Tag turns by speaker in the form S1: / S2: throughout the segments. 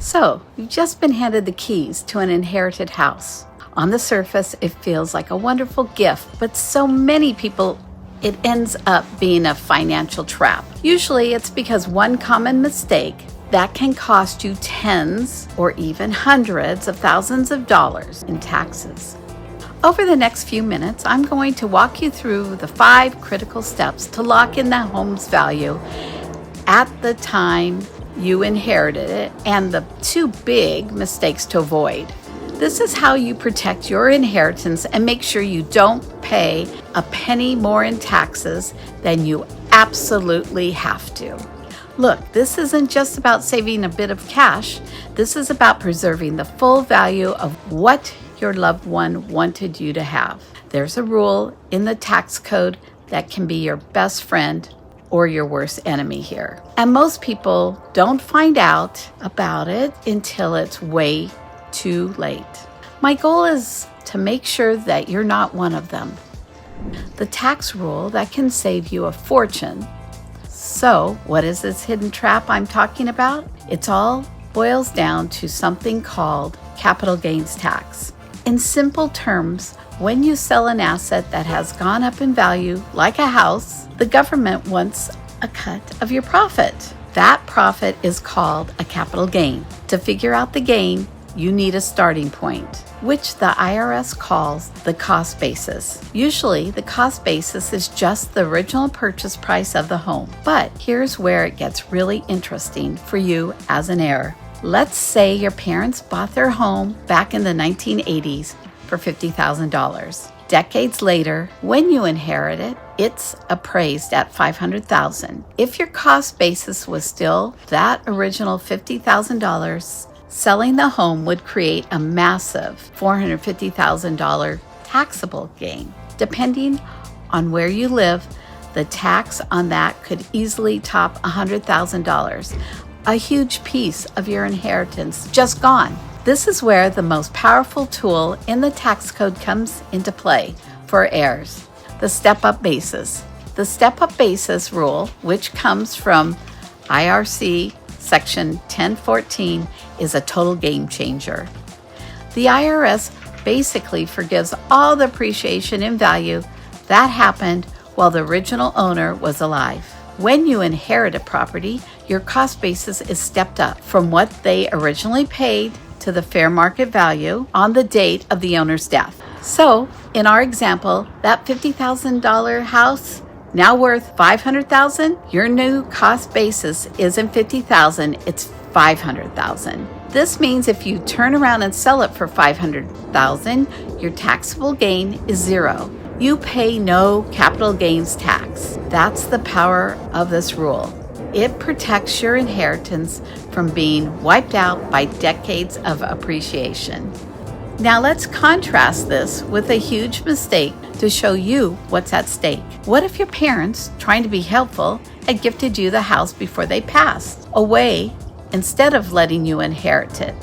S1: So, you've just been handed the keys to an inherited house. On the surface, it feels like a wonderful gift, but so many people, it ends up being a financial trap. Usually, it's because one common mistake that can cost you tens or even hundreds of thousands of dollars in taxes. Over the next few minutes, I'm going to walk you through the 5 critical steps to lock in the home's value at the time you inherited it and the 2 big mistakes to avoid. This is how you protect your inheritance and make sure you don't pay a penny more in taxes than you absolutely have to. Look, this isn't just about saving a bit of cash. This is about preserving the full value of what your loved one wanted you to have. There's a rule in the tax code that can be your best friend or your worst enemy here. And most people don't find out about it until it's way too late. My goal is to make sure that you're not one of them. The tax rule that can save you a fortune. So, what is this hidden trap I'm talking about? It all boils down to something called capital gains tax. In simple terms, when you sell an asset that has gone up in value, like a house, the government wants a cut of your profit. That profit is called a capital gain. To figure out the gain, you need a starting point, which the IRS calls the cost basis. Usually, the cost basis is just the original purchase price of the home. But here's where it gets really interesting for you as an heir. Let's say your parents bought their home back in the 1980s for $50,000. Decades later, when you inherit it, it's appraised at $500,000. If your cost basis was still that original $50,000, selling the home would create a massive $450,000 taxable gain. Depending on where you live, the tax on that could easily top $100,000. A huge piece of your inheritance just gone. This is where the most powerful tool in the tax code comes into play for heirs, the step-up basis. The step-up basis rule, which comes from IRC Section 1014, is a total game changer. The IRS basically forgives all the appreciation in value that happened while the original owner was alive. When you inherit a property, your cost basis is stepped up from what they originally paid to the fair market value on the date of the owner's death. So, in our example, that $50,000 house now worth $500,000, your new cost basis isn't $50,000, it's $500,000. This means if you turn around and sell it for $500,000, your taxable gain is 0. You pay no capital gains tax. That's the power of this rule. It protects your inheritance from being wiped out by decades of appreciation. Now let's contrast this with a huge mistake to show you what's at stake. What if your parents, trying to be helpful, had gifted you the house before they passed away instead of letting you inherit it?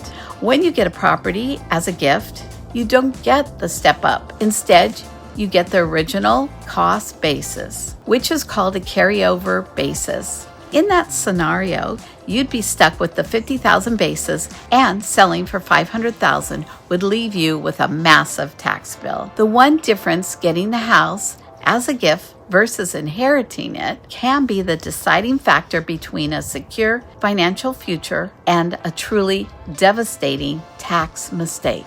S1: When you get a property as a gift, you don't get the step up. Instead, you get the original cost basis, which is called a carryover basis. In that scenario, you'd be stuck with the $50,000 basis, and selling for $500,000 would leave you with a massive tax bill. The one difference getting the house as a gift versus inheriting it can be the deciding factor between a secure financial future and a truly devastating tax mistake.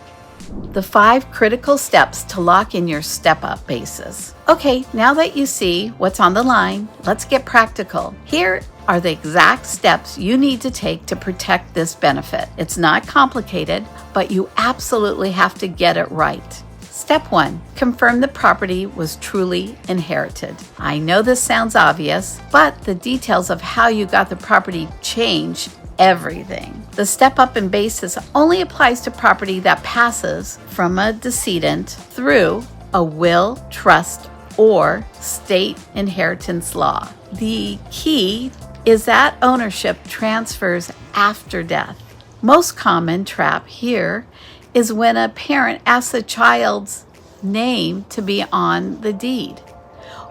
S1: The 5 critical steps to lock in your step-up basis. Okay, now that you see what's on the line, let's get practical. Here are the exact steps you need to take to protect this benefit. It's not complicated, but you absolutely have to get it right. Step 1, confirm the property was truly inherited. I know this sounds obvious, but the details of how you got the property change everything. The step up in basis only applies to property that passes from a decedent through a will, trust, or state inheritance law. The key is that ownership transfers after death. Most common trap here is when a parent asks a child's name to be on the deed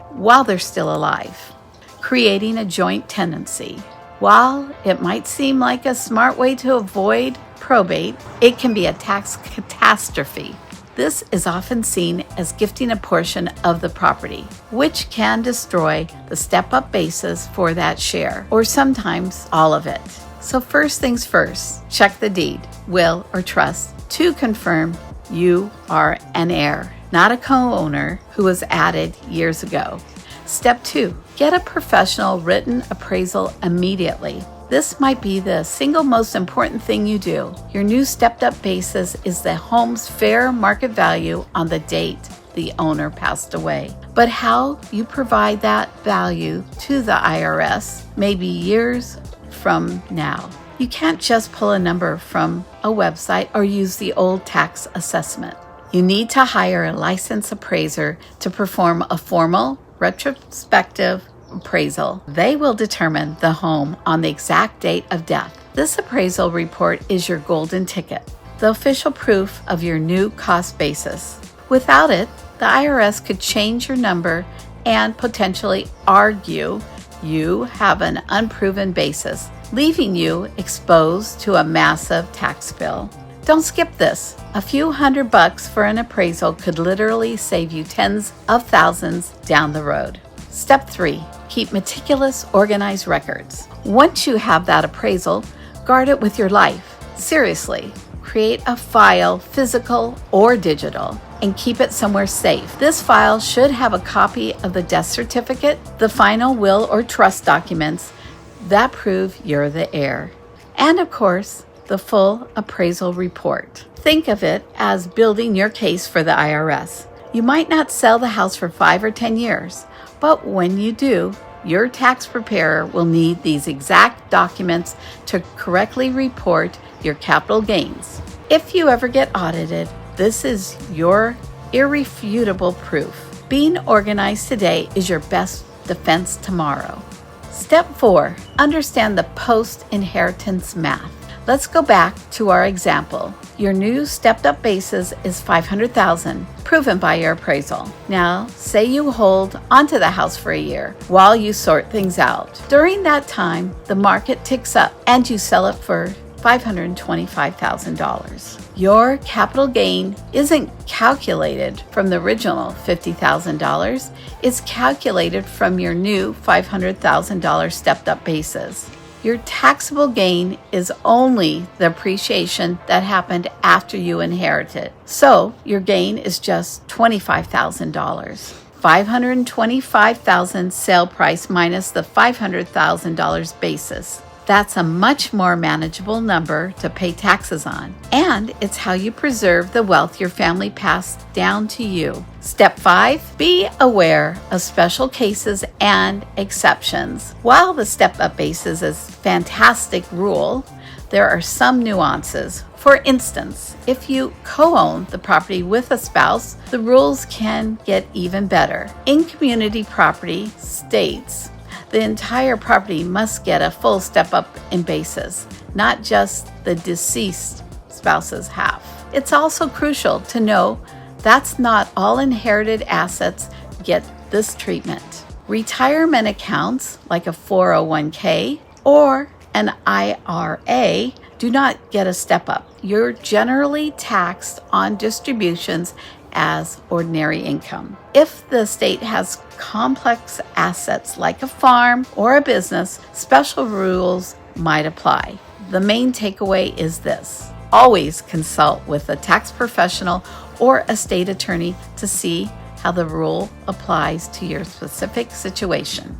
S1: while they're still alive, creating a joint tenancy. While it might seem like a smart way to avoid probate, it can be a tax catastrophe. This is often seen as gifting a portion of the property, which can destroy the step-up basis for that share, or sometimes all of it. So first things first, check the deed, will, or trust to confirm you are an heir, not a co-owner who was added years ago. Step 2, get a professional written appraisal immediately. This might be the single most important thing you do. Your new stepped-up basis is the home's fair market value on the date the owner passed away. But how you provide that value to the IRS may be years from now. You can't just pull a number from a website or use the old tax assessment. You need to hire a licensed appraiser to perform a formal retrospective appraisal. They will determine the home on the exact date of death. This appraisal report is your golden ticket, the official proof of your new cost basis. Without it, the IRS could change your number and potentially argue you have an unproven basis, leaving you exposed to a massive tax bill. Don't skip this. A few $100 for an appraisal could literally save you tens of thousands down the road. Step 3, keep meticulous, organized records. Once you have that appraisal, guard it with your life. Seriously, create a file, physical or digital, and keep it somewhere safe. This file should have a copy of the death certificate, the final will or trust documents that prove you're the heir, and of course, the full appraisal report. Think of it as building your case for the IRS. You might not sell the house for 5 or 10 years, but when you do, your tax preparer will need these exact documents to correctly report your capital gains. If you ever get audited, this is your irrefutable proof. Being organized today is your best defense tomorrow. Step 4, understand the post-inheritance math. Let's go back to our example. Your new stepped-up basis is $500,000, proven by your appraisal. Now, say you hold onto the house for a year while you sort things out. During that time, the market ticks up and you sell it for $525,000. Your capital gain isn't calculated from the original $50,000. It's calculated from your new $500,000 stepped-up basis. Your taxable gain is only the appreciation that happened after you inherited. So your gain is just $25,000. $525,000 sale price minus the $500,000 basis. That's a much more manageable number to pay taxes on. And it's how you preserve the wealth your family passed down to you. Step 5, be aware of special cases and exceptions. While the step-up basis is a fantastic rule, there are some nuances. For instance, if you co-own the property with a spouse, the rules can get even better. In community property states, the entire property must get a full step-up in basis, not just the deceased spouse's half. It's also crucial to know that's not all inherited assets get this treatment. Retirement accounts, like a 401k or an IRA, do not get a step-up. You're generally taxed on distributions as ordinary income. If the estate has complex assets like a farm or a business, special rules might apply. The main takeaway is this: always consult with a tax professional or estate attorney to see how the rule applies to your specific situation.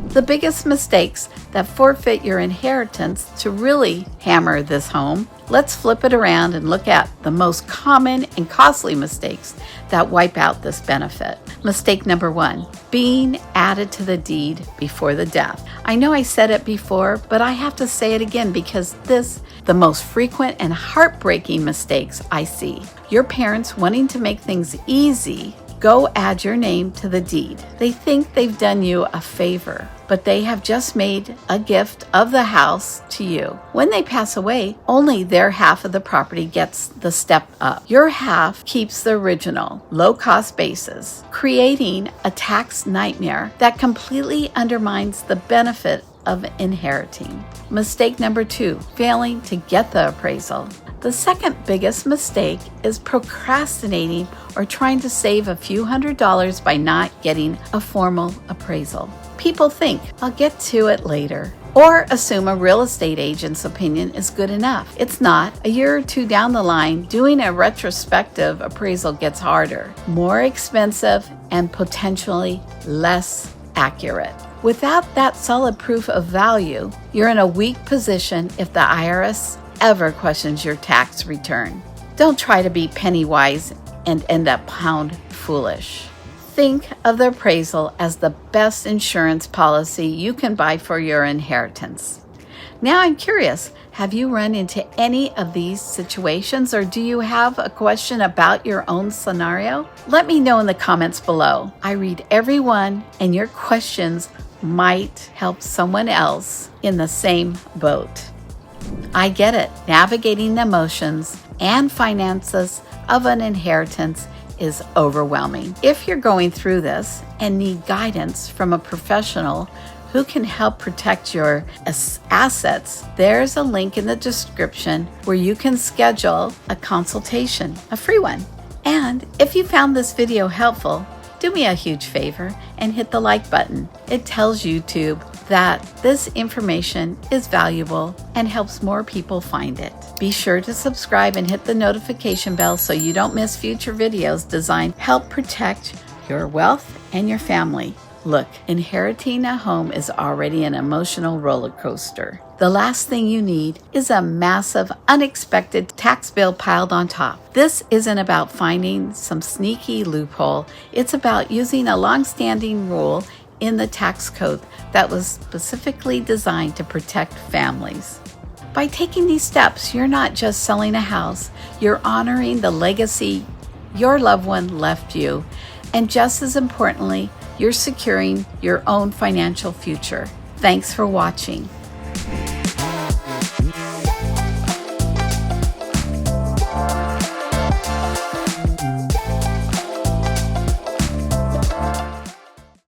S1: The biggest mistakes that forfeit your inheritance. To really hammer this home, let's flip it around and look at the most common and costly mistakes that wipe out this benefit. Mistake number 1, being added to the deed before the death. I know I said it before, but I have to say it again because the most frequent and heartbreaking mistakes I see. Your parents wanting to make things easy go add your name to the deed. They think they've done you a favor, but they have just made a gift of the house to you. When they pass away, only their half of the property gets the step up. Your half keeps the original, low-cost basis, creating a tax nightmare that completely undermines the benefit of inheriting. Mistake number 2, failing to get the appraisal. The second biggest mistake is procrastinating or trying to save a few $100s by not getting a formal appraisal. People think, I'll get to it later, or assume a real estate agent's opinion is good enough. It's not. A year or 2 down the line, doing a retrospective appraisal gets harder, more expensive, and potentially less accurate. Without that solid proof of value, you're in a weak position if the IRS ever questions your tax return. Don't try to be penny wise and end up pound foolish. Think of the appraisal as the best insurance policy you can buy for your inheritance. Now I'm curious, have you run into any of these situations, or do you have a question about your own scenario? Let me know in the comments below. I read every one, and your questions might help someone else in the same boat. I get it. Navigating the emotions and finances of an inheritance is overwhelming. If you're going through this and need guidance from a professional who can help protect your assets, there's a link in the description where you can schedule a consultation, a free one. And if you found this video helpful, do me a huge favor and hit the like button. It tells YouTube that this information is valuable and helps more people find it. Be sure to subscribe and hit the notification bell so you don't miss future videos designed to help protect your wealth and your family. Look, inheriting a home is already an emotional roller coaster. The last thing you need is a massive, unexpected tax bill piled on top. This isn't about finding some sneaky loophole. It's about using a long-standing rule in the tax code that was specifically designed to protect families. By taking these steps, you're not just selling a house, you're honoring the legacy your loved one left you, and just as importantly, you're securing your own financial future. Thanks for watching.